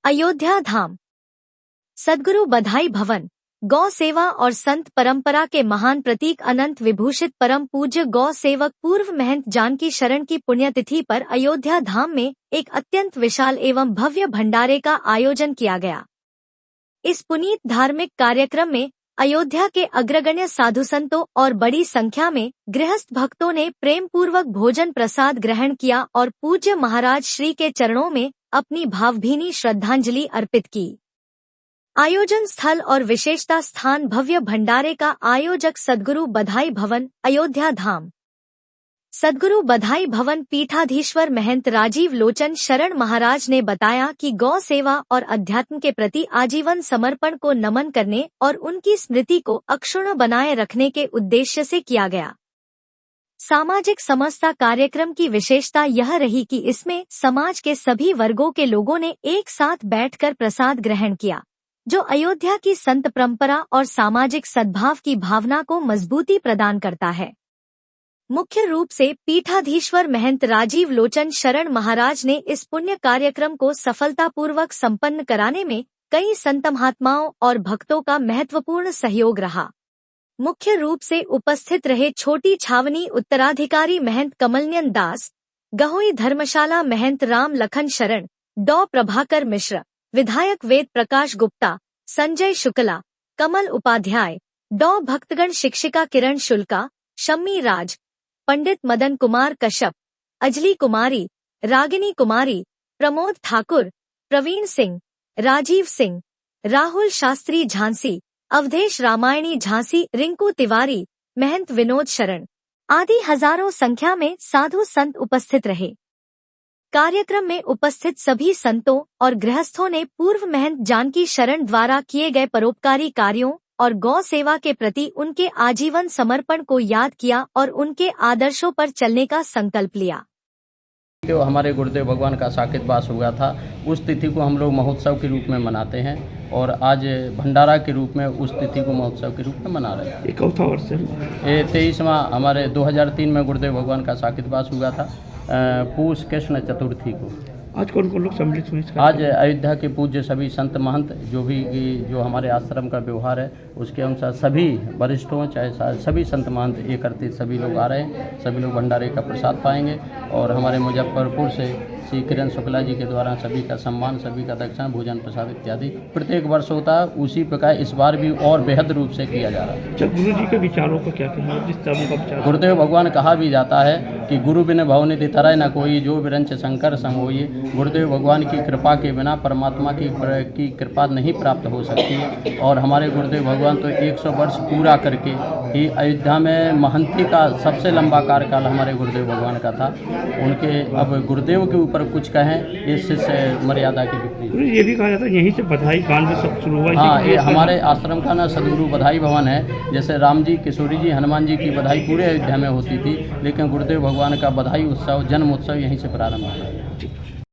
अयोध्या धाम। सद्गुरु बधाई भवन गौ सेवा और संत परंपरा के महान प्रतीक अनंत विभूषित परम पूज्य गौ सेवक पूर्व महंत जानकी शरण की पुण्यतिथि पर अयोध्या धाम में एक अत्यंत विशाल एवं भव्य भंडारे का आयोजन किया गया। इस पुनीत धार्मिक कार्यक्रम में अयोध्या के अग्रगण्य साधु संतों और बड़ी संख्या में गृहस्थ भक्तों ने प्रेम पूर्वक भोजन प्रसाद ग्रहण किया और पूज्य महाराज श्री के चरणों में अपनी भावभीनी श्रद्धांजलि अर्पित की। आयोजन स्थल और विशेषता स्थान भव्य भंडारे का आयोजक सद्गुरु बधाई भवन अयोध्या धाम। सद्गुरु बधाई भवन पीठाधीश्वर महंत राजीव लोचन शरण महाराज ने बताया कि गौ सेवा और अध्यात्म के प्रति आजीवन समर्पण को नमन करने और उनकी स्मृति को अक्षुण्ण बनाए रखने के उद्देश्य से किया गया। सामाजिक समरसता कार्यक्रम की विशेषता यह रही कि इसमें समाज के सभी वर्गों के लोगों ने एक साथ बैठकर प्रसाद ग्रहण किया, जो अयोध्या की संत परंपरा और सामाजिक सद्भाव की भावना को मजबूती प्रदान करता है। मुख्य रूप से पीठाधीश्वर महंत राजीव लोचन शरण महाराज ने इस पुण्य कार्यक्रम को सफलतापूर्वक संपन्न कराने में कई संत महात्माओं और भक्तों का महत्वपूर्ण सहयोग रहा। मुख्य रूप से उपस्थित रहे छोटी छावनी उत्तराधिकारी महंत कमलनयन दास, गहोई धर्मशाला महंत राम लखन शरण, डॉ प्रभाकर मिश्र, विधायक वेद प्रकाश गुप्ता, संजय शुक्ला, कमल उपाध्याय, डॉ भक्तगण शिक्षिका किरण शुल्का, शम्मी राज, पंडित मदन कुमार कश्यप, अजली कुमारी, रागिनी कुमारी, प्रमोद ठाकुर, प्रवीण सिंह, राजीव सिंह, राहुल शास्त्री झांसी, अवधेश रामायणी झांसी, रिंकू तिवारी, महंत विनोद शरण आदि हजारों संख्या में साधु संत उपस्थित रहे। कार्यक्रम में उपस्थित सभी संतों और गृहस्थों ने पूर्व महंत जानकी शरण द्वारा किए गए परोपकारी कार्यों और गौ सेवा के प्रति उनके आजीवन समर्पण को याद किया और उनके आदर्शों पर चलने का संकल्प लिया। जो हमारे गुरुदेव भगवान का साकेत वास हुआ था, उस तिथि को हम लोग महोत्सव के रूप में मनाते हैं और आज भंडारा के रूप में उस तिथि को महोत्सव के रूप में मना रहे हैं। ये कौन सा वर्ष है? ये 23वां हमारे 2003 में गुरुदेव भगवान का साकेत वास हुआ था, पूष कृष्ण चतुर्थी को। आज कौन कौन लोग सम्मिलित हुए? आज अयोध्या के पूज्य सभी संत महंत जो हमारे आश्रम का व्यवहार है उसके अनुसार सभी वरिष्ठों चाहे सभी संत महंत एक करते सभी लोग आ रहे हैं। सभी लोग भंडारे का प्रसाद पाएंगे और हमारे मुजफ्फरपुर से श्री किरण शुक्ला जी के द्वारा सभी का सम्मान, सभी का दक्षिणा, भोजन प्रसाद इत्यादि प्रत्येक वर्ष होता है। उसी प्रकार इस बार भी और बेहद रूप से किया जा रहा है। गुरु जी के विचारों को क्या कहना? जिस तरह का विचार गुरुदेव भगवान कहा भी जाता है कि गुरु बिन भवनिधि तरय न कोई, जो विरंच शंकर संग होई। गुरुदेव भगवान की कृपा के बिना परमात्मा की कृपा नहीं प्राप्त हो सकती है। और हमारे गुरुदेव भगवान तो 100 वर्ष पूरा करके ही अयोध्या में महंती का सबसे लंबा कार्यकाल हमारे गुरुदेव भगवान का था। उनके अब गुरुदेव के ऊपर कुछ कहें इस शिष्य मर्यादा के विपरीत। ये भी कहा जाता है यहीं से बधाई गान भी सब शुरू हुआ। हाँ, ये हमारे आश्रम का ना सद्गुरु बधाई भवन है। जैसे राम जी, किशोरी जी, हनुमान जी की बधाई पूरे अयोध्या में होती थी, लेकिन गुरुदेव भगवान का बधाई उत्सव, जन्म उत्सव यहीं से प्रारंभ हुआ।